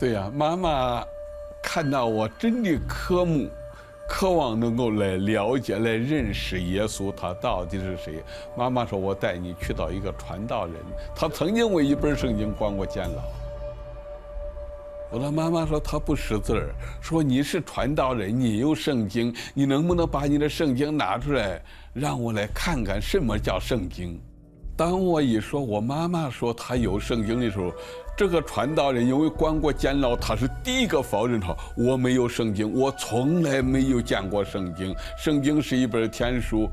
对呀，妈妈看到我真的渴望能够来了解、来认识耶稣，他到底是谁。妈妈说：“我带你去到一个传道人，他曾经为一本圣经关过监牢。”我的妈妈说：“他不识字儿，说你是传道人，你有圣经，你能不能把你的圣经拿出来，让我来看看什么叫圣经？”当我一说我妈妈说她有圣经的时候，这个传道人因为关过监牢，他是第一个否认他，我没有圣经，我从来没有见过圣经，圣经是一本天书，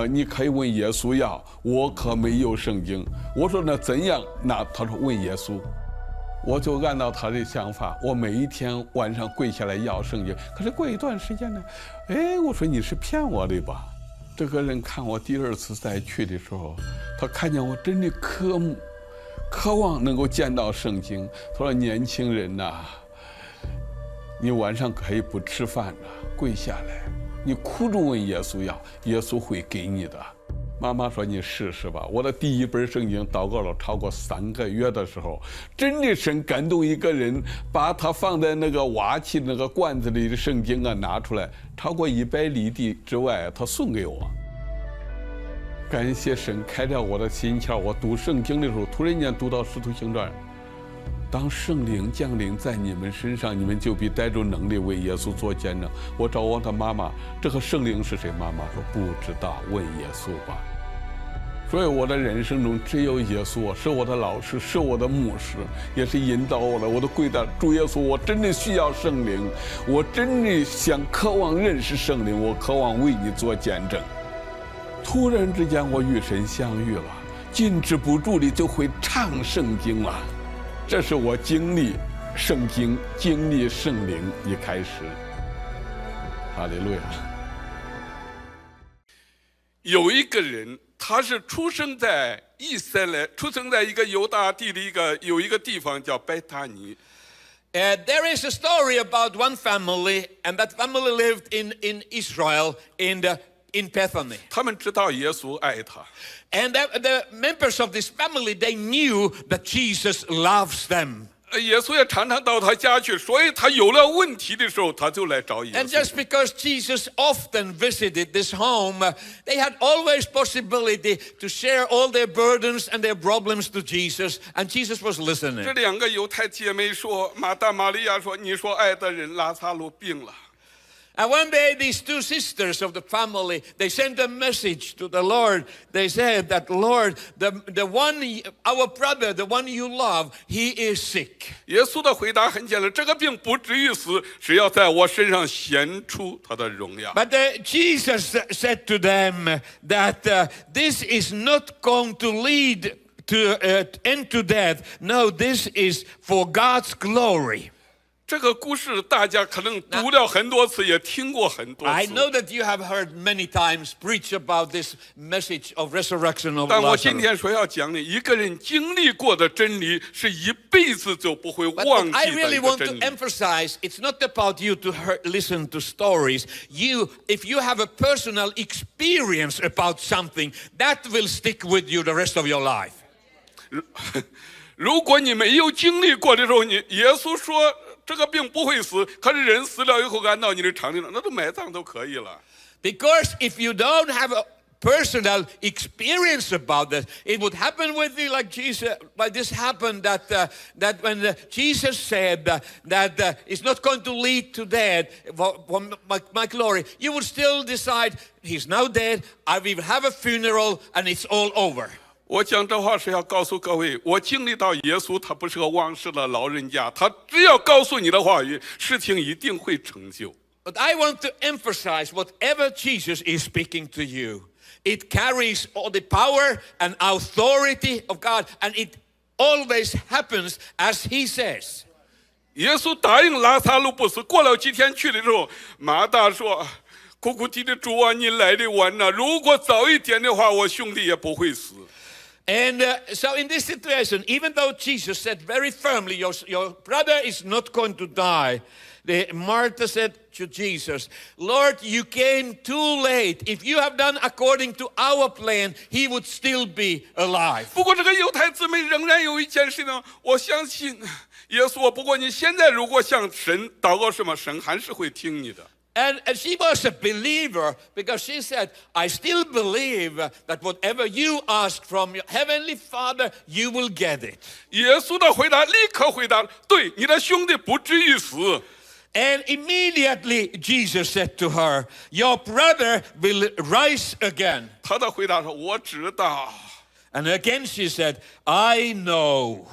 你可以问耶稣要，我可没有圣经。我说那怎样？那他说问耶稣。我就按照他的想法，我每一天晚上跪下来要圣经。可是过一段时间呢，我说你是骗我的吧？这个人看我第二次再去的时候，他看见我真的渴望能够见到圣经。他说：“年轻人呐，你晚上可以不吃饭了，跪下来，你哭着问耶稣要，耶稣会给你的。”妈妈说：“你试试吧。”我的第一本圣经祷告了超过3个月的时候，真的神感动一个人，把他放在那个瓦器那个罐子里的圣经啊拿出来，超过100里地之外，他送给我。感谢神开了我的心窍，我读圣经的时候，突然间读到《使徒行传》，当圣灵降临在你们身上，你们就必带着能力为耶稣做见证。我找我的妈妈，这个圣灵是谁？妈妈说不知道，问耶稣吧。所以我的人生中只有耶稣，是我的老师，是我的牧师，也是引导我的。我的跪祷，主耶稣，我真的需要圣灵，我真的渴望认识圣灵，我渴望为你做见证。突然之间，我与神相遇了，禁止不住的就会唱圣经了。这是我经历圣经、经历圣灵一开始。哈利路亚。有一个人，他是出生在以色列，出生在一个犹大地的有一个地方叫伯大尼。There is a story about one family, and that family lived in Israel in Bethany. 他们知道耶稣爱他。And the members of this family, they knew that Jesus loves them. 耶稣也常常到他家去，所以他有了问题的时候，他就来找耶稣。And just because Jesus often visited this home, they had always possibility to share all their burdens and their problems to Jesus, and Jesus was listening. 这2个犹太姐妹说，马大、玛利亚说：“你说爱的人拉撒路病了。” And one day, these 2 sisters of the family, they sent a message to the Lord. They said that, Lord, the one, our brother, the one you love, he is sick. 耶稣的回答很简单，这个病不至于死，是要在我身上显出他的荣耀。But Jesus said to them that this is not going to lead to end to death. No, this is for God's glory. 这个故事大家可能读了很多次，也听过很多次。 I know that you have heard many times preach about this message of resurrection of 但我今 Lazarus. 天说要讲的，一个人经历过的真理，是一辈子就不会 But 忘 I 记的 really 一个 want 真 to 理。 emphasize, it's not about you to listen to stories. If you have a personal experience about something, that will stick with you the rest of your life. 如果你没有经历过的时候，耶稣说这个病不会死，可是人死了以后按照你的常理了，那都埋葬都可以了。 Because if you don't have a personal experience about this, it would happen with you like Jesus. Like this happened that when Jesus said that it's not going to lead to death for my glory, you would still decide he's now dead. I will have a funeral and it's all over. 我讲这话是要告诉各位，我经历到耶稣，他不是个忘世的老人家，他只要告诉你的话语，事情一定会成就。 But I want to emphasize whatever Jesus is speaking to you, it carries all the power and authority of God, and it always happens as He says. 耶稣答应拉撒路不死，过了几天去的时候，马大说：“苦苦地的主啊，你来的晚了，如果早一点的话，我兄弟也不会死。” And so in this situation, even though Jesus said very firmly, your brother is not going to die, Martha said to Jesus, Lord, you came too late. If you have done according to our plan, he would still be alive. 不过这个犹太姊妹仍然有一件事呢，我相信耶稣说，不过你现在如果向神祷告什么，神还是会听你的。 And she was a believer because she said, I still believe that whatever you ask from your heavenly Father, you will get it. 耶稣的回答立刻回答：对，你的兄弟不至于死。 And immediately Jesus said to her, your brother will rise again. 他的回答说：我知道。 And again she said, I know.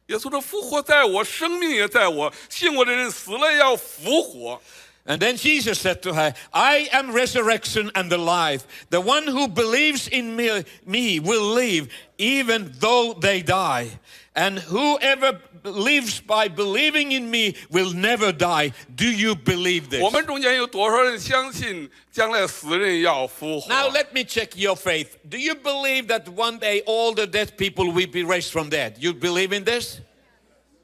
耶稣说：复活在我，生命也在我，信我的人死了要复活。 And then Jesus said to her, I am resurrection and the life. The one who believes in me will live even though they die. And whoever lives by believing in me will never die. Do you believe this? 我们中间有多少人相信将来死人要复活？ Now let me check your faith. Do you believe that one day all the dead people will be raised from dead? You believe in this?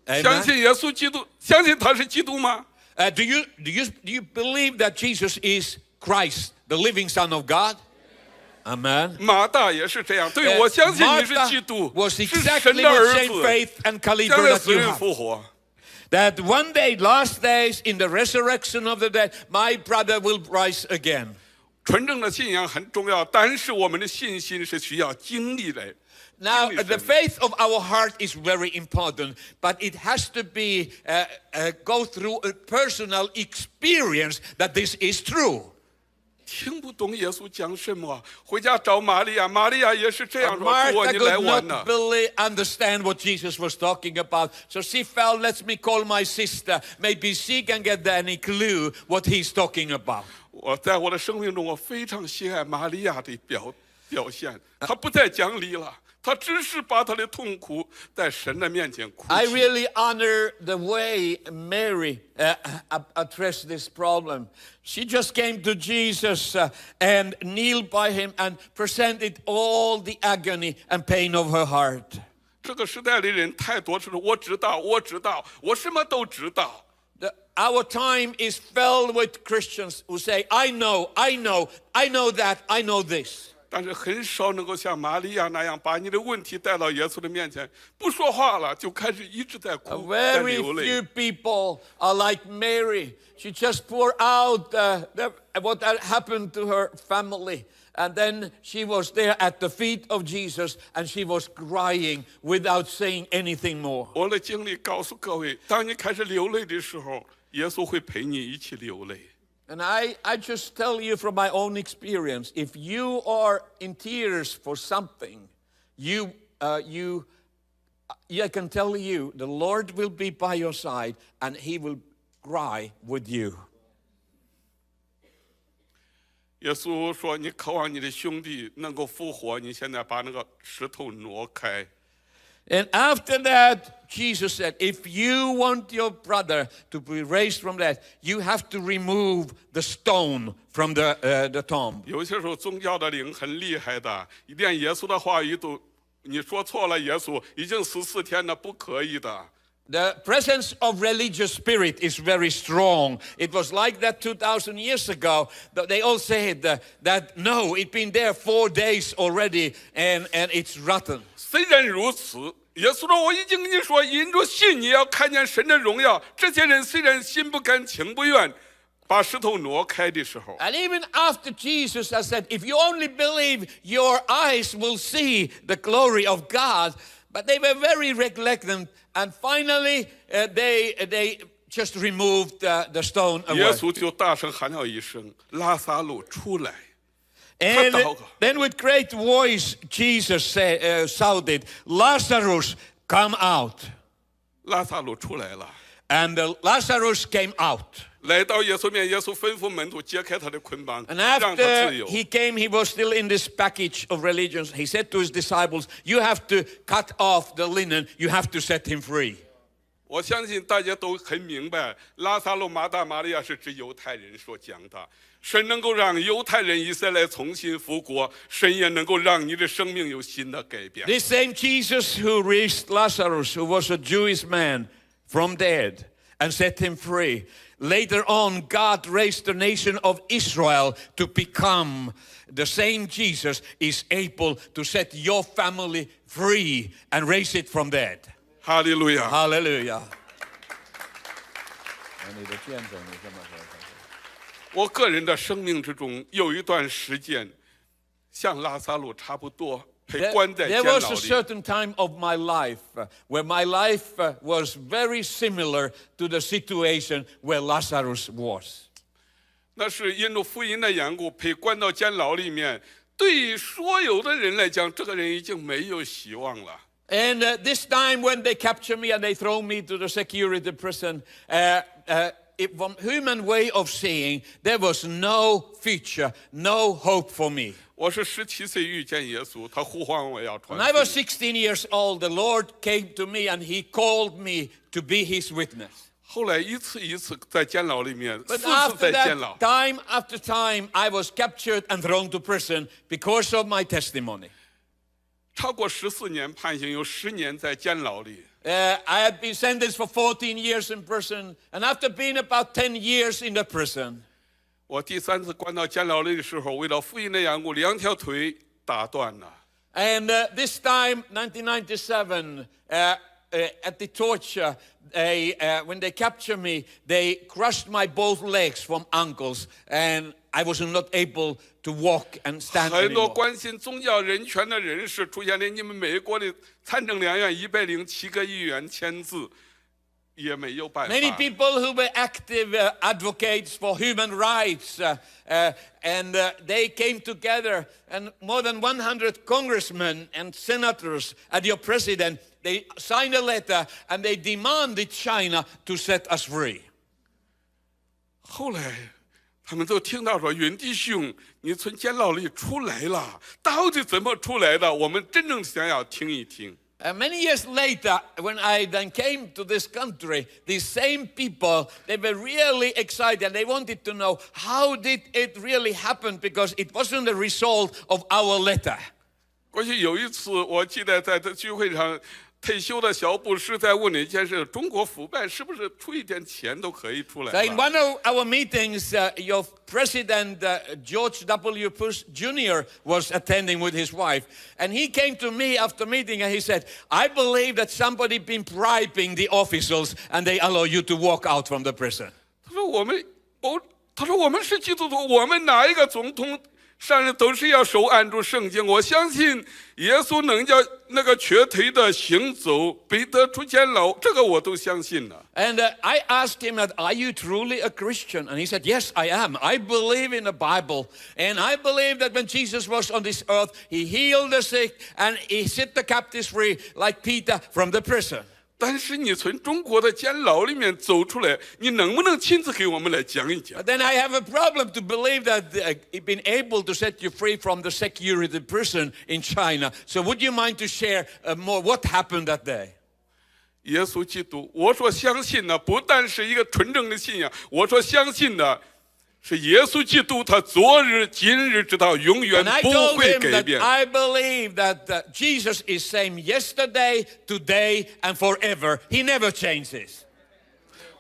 相 Amen. 信耶稣基督，相信他是基督吗？ Do you believe that Jesus is Christ, the living Son of God? Amen. 马大也是这样，对，我相信你是基 Martha 督， was 是 exactly 神的 the 儿 same 子， faith and 将 caliber 来 that 死 you 人 have. 复活。 That one day, last days, in the resurrection of the dead, my brother will rise again. 纯正的信仰很重要，但是我们的信心是需要经历的。 Now, the faith of our heart is very important, but it has to be go through a personal experience that this is true. 听不懂耶稣讲什么，回家找玛利亚，玛利亚也是这样说：主啊， Martha 你来 could 晚了 not。really understand what Jesus was talking about, so she felt, let me call my sister. Maybe she can get any clue what he's talking about. 我在我的生命中，我非常喜爱玛利亚的表现，她不再讲理了。 他只是把他的痛苦在神的面前哭 I 泣。 really honor the way Mary addressed this problem. She just came to Jesus and kneeled by him and presented all the agony and pain of her heart. 这个时代的人太多是我知道，我知道，我什么都知道。 Our time is filled with Christians who say, I know, I know, I know that, I know this. 但是很少能够像玛利亚那样把你的问题带到耶稣的面前，不说话了，就开始一直在哭，在 Very 流 few 泪。 people are like Mary. She just poured out what had happened to her family. And then she was there at the feet of Jesus and she was crying without saying anything more. 我的经历告诉各位，当你开始流泪的时候，耶稣会陪你一起流泪。 And I just tell you from my own experience, if you are in tears for something, I can tell you, the Lord will be by your side and He will cry with you. 耶稣说：“你渴望你的兄弟能够复活，你现在把那个石头挪开。” And after that, Jesus said, if you want your brother to be raised from death, you have to remove the stone from the tomb. 有些时候宗教的灵很厉害的，连耶稣的话语都，你说错了，耶稣已经14天了，不可以的。 The presence of religious spirit is very strong. It was like that 2,000 years ago. They all said that no, it's been there 4 days already and it's rotten. 虽然如此，耶稣说：“我已经跟你说，因着信，你要看见神的荣耀。”这些人虽然心不甘情不愿，把石头挪开的时候， And even after Jesus has said, if you only believe, your eyes will see the glory of God. But they were very reluctant, and finally they just removed the stone 耶 away. 稣就大声喊了一声：“拉撒路出来！” And then with great voice, Jesus shouted, Lazarus, come out. 拉撒路出来了。 And Lazarus came out. 来到耶稣面，耶稣吩咐门徒解开他的捆绑， And 让他 after 自由。 he came, he was still in this package of religions. He said to his disciples, you have to cut off the linen. You have to set him free. 我相信大家都很明白，拉撒路、马大、玛利亚是指犹太人所讲的。神能够让犹太人以色列重新复国，神也能够让你的生命有新的改变。 This same Jesus who raised Lazarus, who was a Jewish man from dead, and set him free. Later on, God raised the nation of Israel to become the same Jesus is able to set your family free and raise it from dead. 哈利路亚！ Hallelujah. 你的见证你这么说。我个人的生命之中有一段时间，像拉萨路差不多被关在监 There 牢 was a 里。 certain time of my life where my life was very similar to the situation where Lazarus was. 那是因着福音的缘故，被关到监牢里面。对于所有的人来讲，这个人已经没有希望了。 And this time when they capture me and they throw me to the security prison, from human way of seeing, there was no future, no hope for me. 我是17岁遇见耶稣，他呼唤我要传 When I was 福音。 16 years old, the Lord came to me and He called me to be His witness. 后来一次一次在监牢里面， But 4次 after 在监牢 that,。time after time, I was captured and thrown to prison because of my testimony. 超过14年判刑，有10年在监牢里。 I had been sentenced for 14 years in prison, and after being about 10 years in the prison, 我第3次关到监牢里的时候，为了福音的缘故，2条腿打断了。 and this time, 1997, at the torture, when they captured me, they crushed my both legs from ankles, and I was not able to walk and stand 很多 anymore. 关心宗教人权的人士出现了，你们美国的参政两院107个议员签字，也没有办法。 Many people who were active advocates for human rights, and they came together, and more than 100 congressmen and senators and your president, they signed a letter and they demanded China to set us free. 后来他们都听到说，云弟兄，你从监牢里出来了，到底怎么出来的？我们真正想要听一听。 Many years later, when I then came to this country, these same people, they were really excited. They wanted to know, how did it really happen? Because it wasn't the result of our letter. 过去有一次，我记得在这聚会上，退休的小布什在问了一件事：中国腐败是不是出一点钱都可以出来 So in 了？ one of our meetings, your president, George W. Bush Jr., was attending with his wife. And he came to me after meeting and he said, I believe that somebody been bribing the officials and they allow you to walk out from the prison. 他说我们是基督徒，我们哪一个总统上任都是要手按住圣经。我相信耶稣能叫那个瘸腿的行走，彼得出监牢，这个我都相信了。 And I asked him, are you truly a Christian? And he said, yes, I am. I believe in the Bible. And I believe that when Jesus was on this earth, he healed the sick and he set the captives free like Peter from the prison. 但是你从中国的监牢里面走出来，你能不能亲自给我们来讲一讲？ But then I have a problem to believe that been able to set you free from the security prison in China. So would you mind to share more what happened that day? 耶稣基督，我所相信的不但是一个纯正的信仰，我所相信的是耶稣基督，他昨日、今日直到永远 And I 不 told 会 him 改 that 变。 I believe that Jesus is same yesterday, today, and forever. He never changes.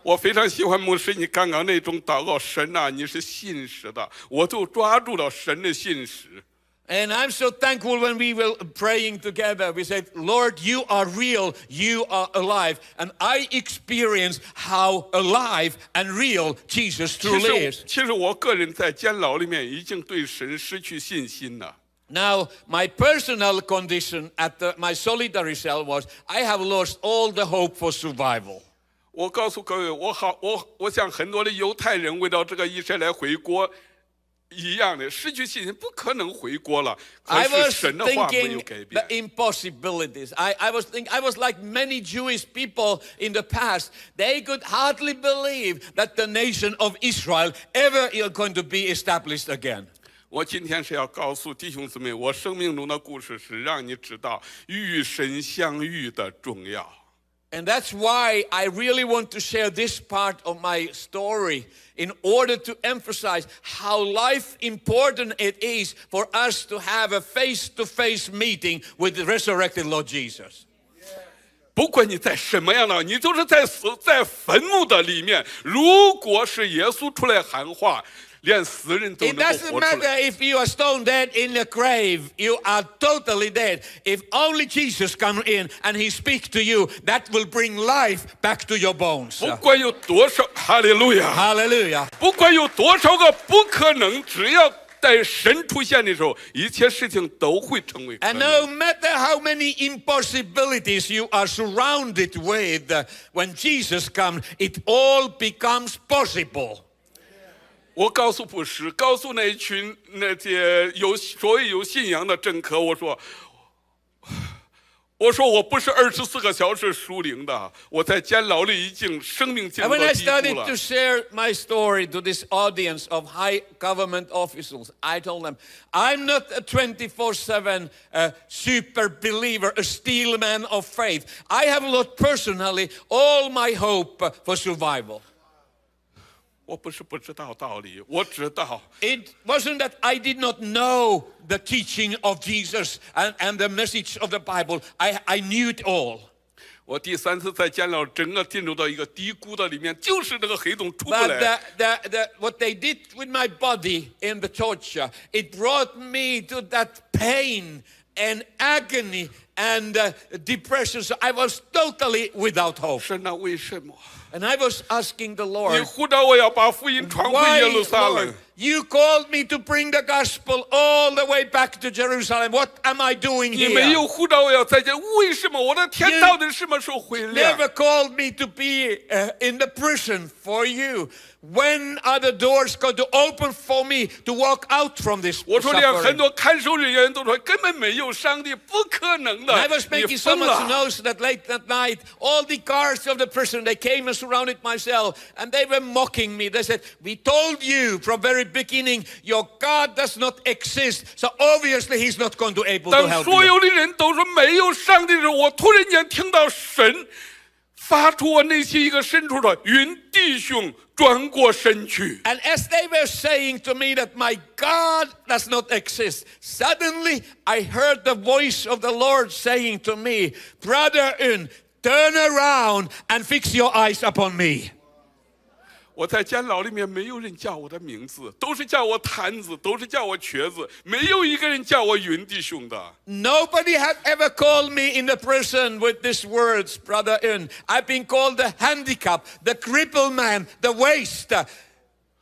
我非常喜欢牧师你刚刚那种祷告，神啊，你是信实的，我就抓住了神的信实。 And I'm so thankful when we were praying together. We said, Lord, you are real, you are alive. And I experience how alive and real Jesus 其 truly 实 is. 其实我个人在监牢里面已经对神失去信心了。 Now, my personal condition at my solitary cell was I have lost all the hope for survival. 我告诉各位，我想很多的犹太人为了这个以色列回国一样的，失去信心，不可能回国了。可 I 是 was 神的话没有 thinking 改 the 变。 impossibilities. I was like many Jewish people in the past. They could hardly believe that the nation of Israel ever is going to be established again. 我今天是要告诉弟兄姊妹，我生命中的故事是让你知道与神相遇的重要。 And that's why I really want to share this part of my story in order to emphasize how life important it is for us to have a face-to-face meeting with the resurrected Lord Jesus. 不管你在什么样的，你就是在坟墓的里面。如果是耶稣出来喊话，连死人都 It 能够 doesn't 活出来。 matter if you are stone dead in the grave, you are totally dead. If only Jesus comes in and he speaks to you, that will bring life back to your bones. 不管有多少，哈利路亚！ Hallelujah. 不管有多少个不可能，只要在神出现的时候，一切事情都会成为可 And 能。 no matter how many impossibilities you are surrounded with, when Jesus comes, it all becomes possible. 我告诉牧师，告诉那群那些所谓有信仰的政客，我说我不是24个小时属灵的，我在监牢里已经生命进 And 入 when 到 I 低谷 started 了 to。share my story to this audience of high government officials, I told them, I'm not a 24/7 super believer, a steel man of faith. I have lost personally all my hope for survival. 我不是不知道道理，我知道。 It wasn't that I did not know the teaching of Jesus and the message of the Bible. I knew it all. 我第3次在监牢，整个进入到一个低谷的里面，就是那个黑洞出不 But 来。 what they did with my body in the torture, it brought me to that pain and agony and depression. So I was totally without hope. 神啊，为什么？ And I was asking the 你 Lord, 呼召我要把福音传回 why, 耶路撒冷 Lord?？You called me to bring the gospel all the way back to Jerusalem. What am I doing 你没 here? 有呼召我要再见，为什么我的天到底什么时候会亮？ Never called me to be in the prison for you. When are the doors going to open for me to walk out from this 我说连很 suffering? 多看守人员都说根本没有上帝，不可能的 And I was。你 making so 疯 much 了！ noise that late that night, all the guards of the prison, they came and surrounded my cell, and they were mocking me. They said, we told you from very beginning, your God does not exist, so obviously he's not going to be able to 当 help 所 you. 有的人都说没有上帝的时候，我突然间听到神发出我内心一个深处的云弟兄转过身去。 And as they were saying to me that my God does not exist, suddenly I heard the voice of the Lord saying to me, Brother Un, turn around and fix your eyes upon me. 我在监牢里面，没有人叫我的名字，都是叫我坛子，都是叫我瘸子，没有一个人叫我云弟兄的。 Nobody had ever called me in the prison with these words, Brother Un. I've been called the handicap, the crippled man, the waste.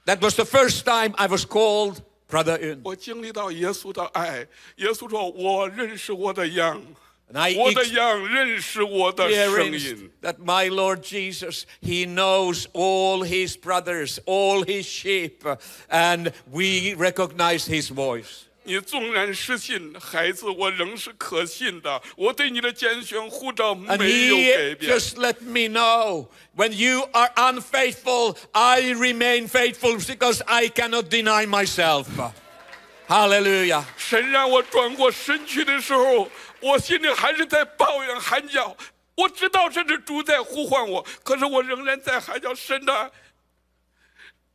That was the first time I was called Brother Un. 我经历到耶稣的爱，耶稣说：“我认识我的羊， And I 我的羊认识我的声 experienced 音。 that my Lord Jesus, He knows all His brothers, all His sheep, and we recognize His voice. 你纵然失信，孩子，我仍是可信的。我对你的拣选呼召 And 没有 He 改变。 just let me know, when you are unfaithful, I remain faithful because I cannot deny myself. Hallelujah. 神让我转过身去的时候，我心里还是在抱怨喊叫。我知道这是主在呼唤我，可是我仍然在喊叫。神啊，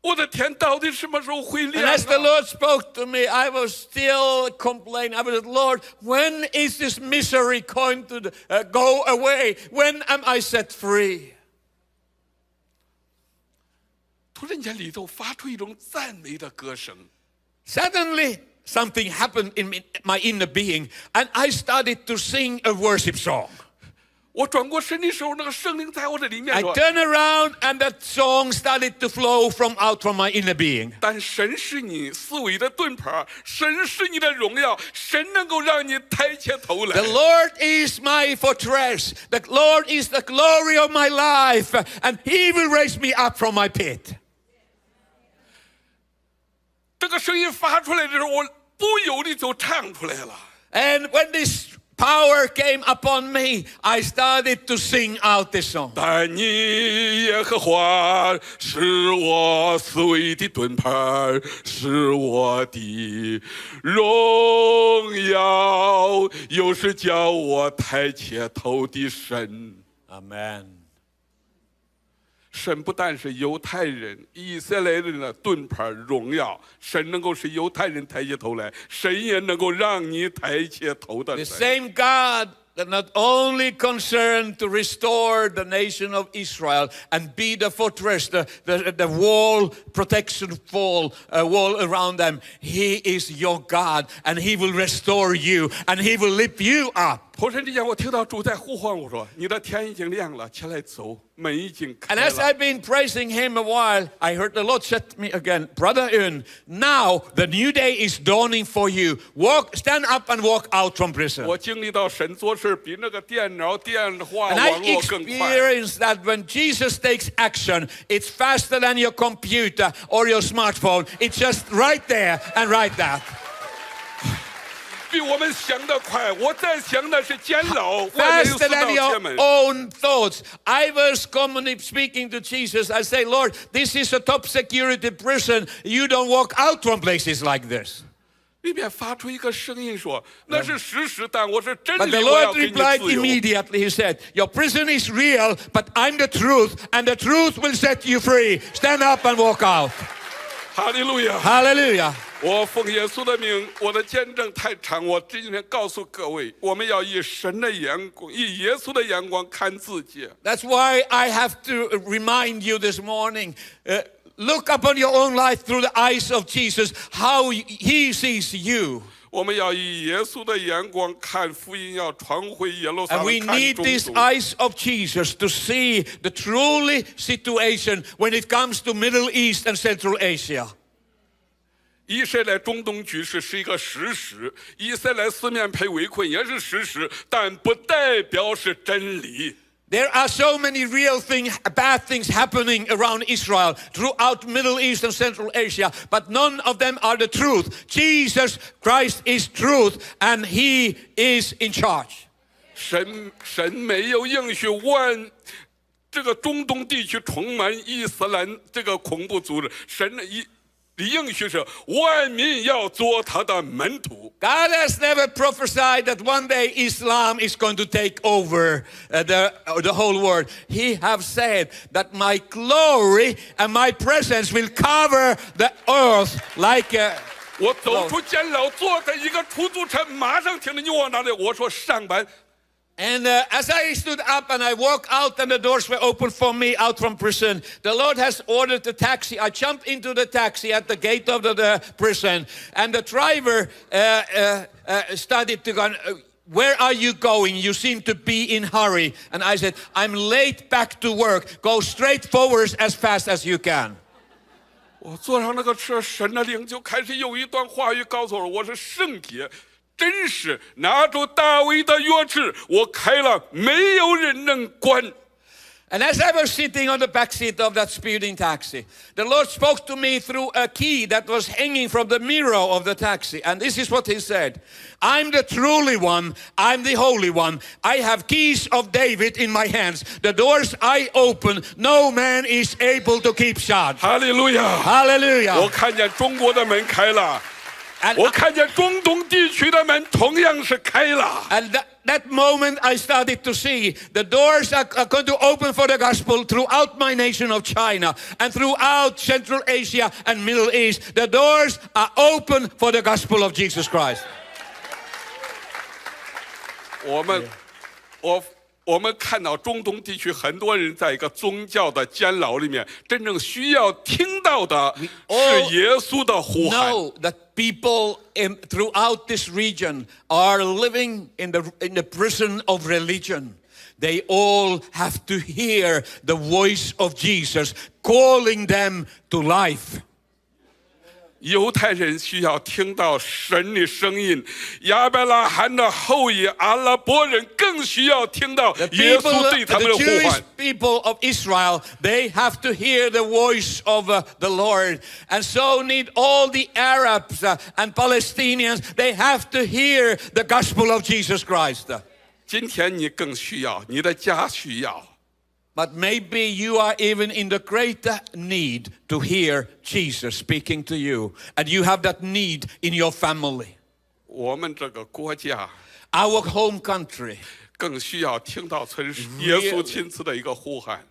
我的天到底什么时候会 And 亮 as the 啊？ Lord spoke to me, I was still complaining. I was, Lord, when is this misery going to go away? When am I set free? 突然间里头发出一种赞美的歌声。 Suddenly, something happened in my inner being, and I started to sing a worship song. 我转过身的时候，那个圣灵在我的里面 I 说 turned around, and that song started to flow out from my inner being. 但神是你思维的盾牌，神是你的荣耀，神能够让你抬起头来 The。Lord is my fortress. The Lord is the glory of my life, and He will raise me up from my pit. 这个声音发出来的时候，我不由得就唱出来了。 And when this power came upon me, I started to sing out this song. 但你耶和华是我思维的盾牌，是我的荣耀，又是叫我抬起头的神。 Amen. 神不但是犹太人、以色列人的盾牌荣耀，神能够使犹太人抬起头来，神也能够让你抬起头的 The 神。 same God not only concerned to restore the nation of Israel and be the fortress, the wall, protection wall around them. He is your God, and He will restore you, and He will lift you up. 同时之间，我听到主在呼唤我说：“你的天已经亮了，起来走，门已经开 And 了。” as I've been praising Him a while, I heard the Lord said to me again, Brother Yun, now the new day is dawning for you. Stand up and walk out from prison. 我经历到神做事比那个电脑、电话、 And 网 I 络更快。 experienced that when Jesus takes action, it's faster than your computer or your smartphone. It's just right there and right there. 比我们想的快，我在想的是监牢，外面有 Faster 四道 than your 铁门。 own thoughts. I was commonly speaking to Jesus. I say, Lord, this is a top security prison. You don't walk out from places like this. 里面发出一个声音说：“那是事实，但我是真 But the 理，我要 Lord 给你 replied 自由。” immediately. He said, your prison is real, but I'm the truth, and the truth will set you free. Stand up and walk out. 哈利路亚！ Hallelujah. 我奉耶稣的名，我的见证太长，我今天告诉各位，我们要以神的眼光，以耶稣的眼光看自己。 That's why I have to remind you this morning, look upon your own life through the eyes of Jesus, how He sees you. 我们要以耶稣的眼光看福音，要传回耶路撒 And 冷， we 看 need 中 these 途。 eyes of Jesus to see the truly situation when it comes to Middle East and Central Asia. 以色列中东局势是一个事实，以色列四面被围困也是事实，但不代表是真理。 There are so many real bad things happening around Israel, throughout Middle East and Central Asia, but none of them are the truth. Jesus Christ is truth, and He is in charge. 神没有应许这个中东地区充满伊斯兰这个恐怖组织，神的应许是万民要做他的门徒。 God has never prophesied that one day Islam is going to take over the whole world. He has said that my glory and my presence will cover the earth like a... 我走出监牢，坐在一个出租车，马上听着你往哪里？我说上班。 And as I stood up and I walked out and the doors were open for me out from prison, the Lord has ordered the taxi. I jumped into the taxi at the gate of the prison, and the driver started to go, where are you going? You seem to be in hurry. And I said, I'm late back to work. Go straight forward as fast as you can. 我坐上那个车，神的灵就开始有一段话语告诉我，我是圣洁。 真是拿住大卫的钥匙，我开了，没有人能关。 And as I was sitting on the back seat of that speeding taxi, the Lord spoke to me through a key that was hanging from the mirror of the taxi. And this is what He said. I'm the truly one. I'm the holy one. I have keys of David in my hands. The doors I open, no man is able to keep shut. 哈利路亚！ Hallelujah. 我看见中国的门开了。 And 我看见中东地区的门同样是开了。 And that moment I started to see the doors are going to open for the gospel throughout my nation of China and throughout Central Asia and Middle East. The doors are open for the gospel of Jesus Christ. 我们看到中东地区很多人在一个宗教的监牢里面，真正需要听到的是耶稣的呼喊。 Know that people throughout this region are living in the prison of religion. They all have to hear the voice of Jesus calling them to life. 犹太人需要听到神的声音，亚伯拉罕的后裔阿拉伯人更需要听到耶稣对他们的呼 Jewish 唤。 people of Israel, they have to hear the voice of the Lord. And so need all the Arabs and Palestinians, they have to hear the gospel of Jesus Christ. 今天你更需要，你的家需要。 But maybe you are even in the greater need to hear Jesus speaking to you. And you have that need in your family. 我们这个国家 Our home country 更需要听到耶稣亲自的一个呼喊。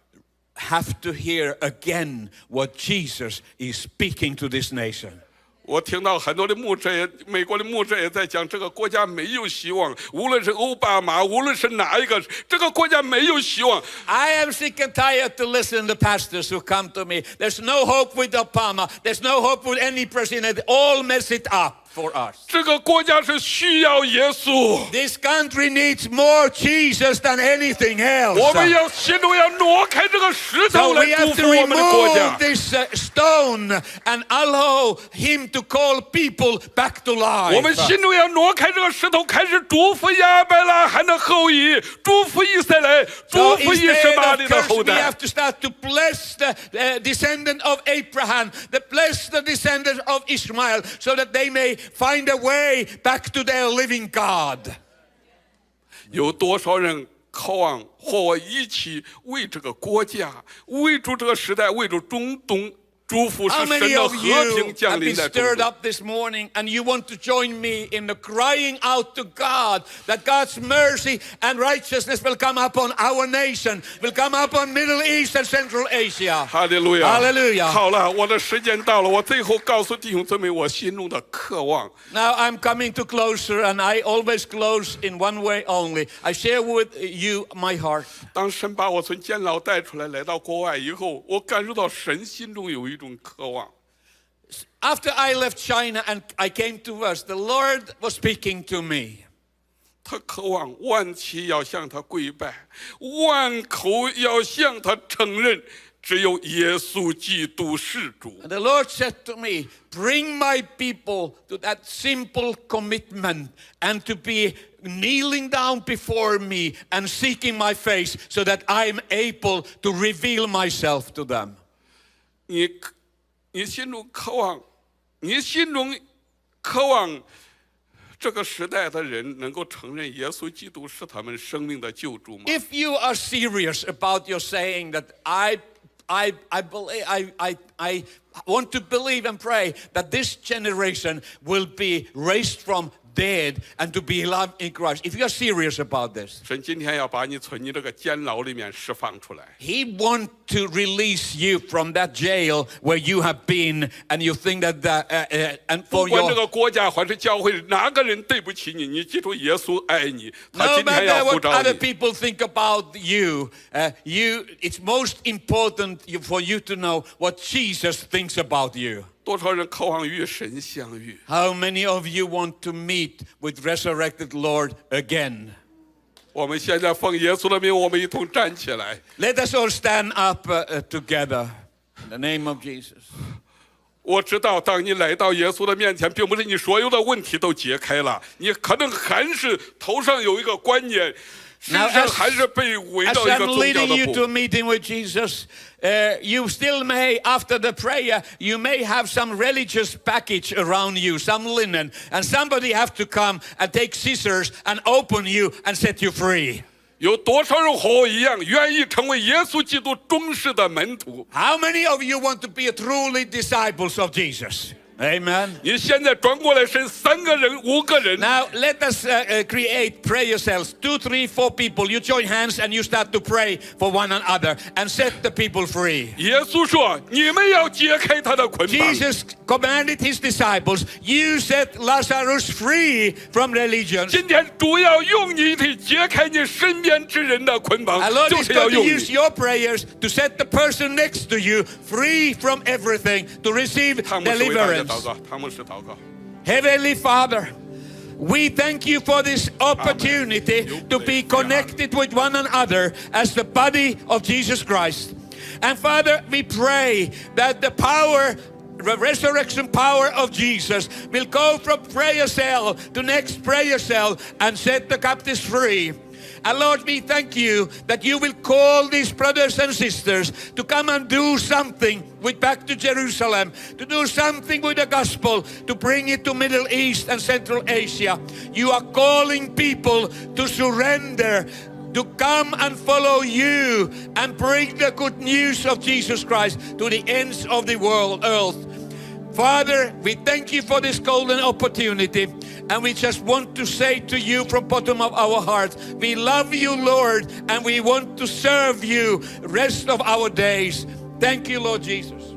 have to hear again what Jesus is speaking to this nation. 我听到很多的牧者也，美国的牧者也在讲，这个国家没有希望，无论是奥巴马，无论是哪一个，这个国家没有希望。I am sick and tired to listen to pastors who come to me. There's no hope with Obama. There's no hope with any president. They all mess it up for us. 这个国家是需要耶稣， This country needs more Jesus than anything else. 我们要心中要挪开这个石 So 头 we 来 have 祝 to 福我们的国 remove 家。 this stone and allow him to call people back to 我们 life. 心中要挪开这个石头，开始祝福亚伯拉罕的后裔，祝福以色列， So 祝福以 instead 实玛 of 利的 curse, 后 we 代 have。to start to bless the descendant of Abraham, bless the descendants of Ishmael, so that they may find a way back to their living God. 有多少人渴望和我一起为这个国家、为主这个时代、为主中东祝福，使 How 神 many 的 of 和 you 平 have 降临 been 在中 stirred 东？ up this morning and you want to join me in the crying out to God that God's mercy and righteousness will come upon our nation, will come upon Middle East and Central Asia? 哈利路亚！ Hallelujah. 好了，我的时间到了，我最后告诉弟兄姊妹我心中的渴望。 Now I'm coming to closer, and I always close in one way only. I share with you my heart. 当神把我从监牢带出来，来到国外以后，我感受到神心中有一种渴望。 After I left China and I came to us, the Lord was speaking to me. 他渴望万企要向他跪拜，万口要向他承认，只有耶稣基督是主。 And the Lord said to me, bring my people to that simple commitment and to be kneeling down before me and seeking my face so that I'm able to reveal myself to them. 你心中渴望，你心中渴望这个时代的人能够承认耶稣基督是他们生命的救主吗？ If you are serious about your saying that I want to believe and pray that this generation will be raised from dead and to be alive in Christ. If you are serious about this, 神今天要把你从你这个监牢里面释放出来。 He wants to release you from that jail where you have been, and you think that and 不 for 管这 your 个国家还是教会，哪个人对不起你，你记住耶稣爱你，他 no 今天 matter 要呼 what 召 other 你。 people think about you, it's most important for you to know what Jesus thinks about you. 多少人渴望与神相遇？ How many of you want to meet with resurrected Lord again? 我们现在奉耶稣的名，我们一同站起来。 Let us all stand up together in the name of Jesus. 我知道，当你来到耶稣的面前，并不是你所有的问题都解开了，你可能还是头上有一个观念，身 Now, 上 as- 还是被围 As 到一个 I'm 宗教 leading 的 you to a 布。 meeting with Jesus, you still may, after the prayer, you may have some religious package around you, some linen, and somebody have to come and take scissors and open you and set you free. 有多少人和我一样，愿意成为耶稣基督忠实的门徒？ How many of you want to be a truly disciples of Jesus? Amen. 你现在转过来是3个人、5个人， Now let us create prayer cells. 2, 3, 4 people. You join hands and you start to pray for one another and set the people free. 耶稣说：“你们要解开他的捆绑。” Jesus commanded his disciples, you set Lazarus free from religion. 今天主要用你的解开你身边之人的捆绑 And，Lord 就 is 是要 going to 用 use 你。 your prayers to set the person next to you free from everything, to receive 汤姆是为大家 deliverance. 祷告，汤姆是祷告。 Heavenly Father, we thank you for this opportunity to be connected with one another as the body of Jesus Christ. And Father, we pray that the power, the resurrection power of Jesus will go from prayer cell to next prayer cell and set the captives free. And Lord, we thank you that you will call these brothers and sisters to come and do something with Back to Jerusalem, to do something with the gospel, to bring it to Middle East and Central Asia. You are calling people to surrender, to come and follow you and bring the good news of Jesus Christ to the ends of the world, earth. Father, we thank you for this golden opportunity, and we just want to say to you from bottom of our hearts, we love you, Lord, and we want to serve you rest of our days. Thank you, Lord Jesus.